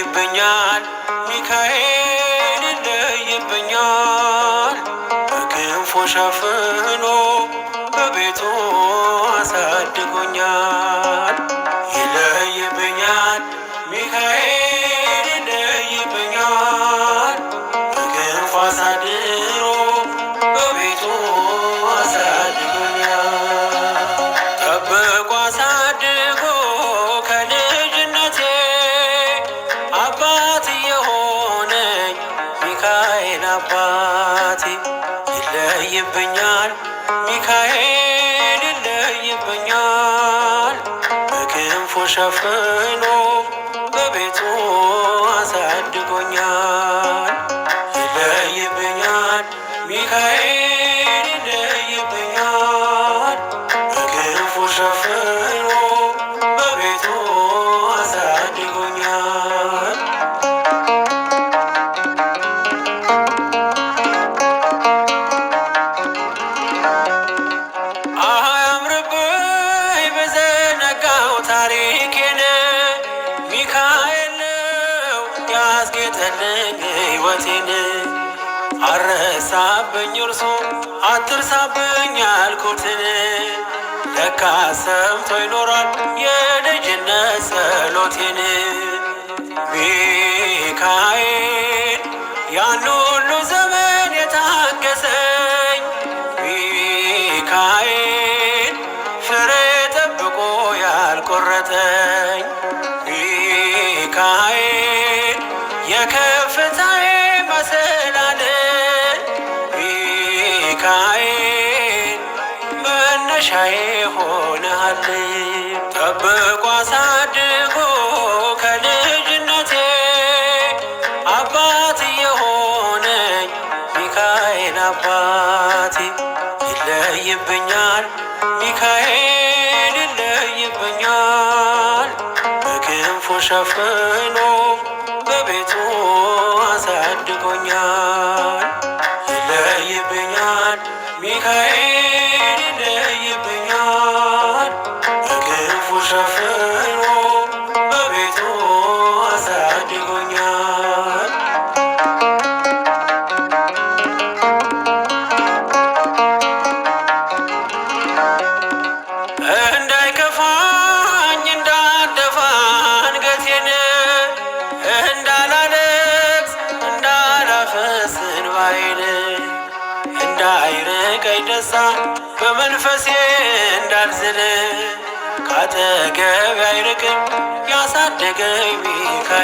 ይለይብኛል ሚካኤል ይለይብኛል በክንፉ ሸፍኖ በቤቱ አሳድጎኛል። ይለይብኛል ሚካኤል ይለይብኛል በክንፉ አሳድሮ በቤቱ አሳድጎኛል። ጠብቆ አሳድጎ ከልጅነቴ አባት የሆነኝ ሚካኤል አባቴ ይለይብኛል ሚካኤል ይለይብኛል በክንፉ ሸፍኖ በቤቱ አሳድጎኛል። ይለይብኛል ሚካኤል ይለይብኛል በክንፉ ሸፍኖ በቤቱ አሳድጎኛል። አያምርብኝ በዘነጋው ታሪኬን ሚካኤል ነው ያስጌጠልኝ ሕይወቴን። አረሳብኝ እርሱ አትርሳብኝ ያልኩትን ለካ ሰምቶ ይኖራል የልጅነት ጸሎቴን። ሚካኤል ያን ሁሉ ዘመን የታገሰኝ ሚካኤል ፍሬ ጠብቆ ያልቆረጠኝ ሚካኤል የከፍታዬ መሰላል ሚካኤል መነሻዬ ሆነሃል። ጠብቆ አሳድጎ ከልጅነቴ አባት የሆነኝ ሚካኤል አባቴ ይለይብኛል ሚካኤል ይለይብኛል በክንፉ ሸፍኖ በቤቱ አሳድጎኛል። ይለይብኛል ሚካኤል ይለይብኛል በክንፉ ሸፍኖ በቤቱ አሳድጎኛል። እንዳይከፋኝ እንዳደፋ አንገቴን እንዳላለቅስ እንዳላፈስ እንባዬን እንዳይርቀኝ ደስታ በመንፈሴ እንዳልዝል ካጠገቤ አይርቅም ያሳደገኝ ሚካኤል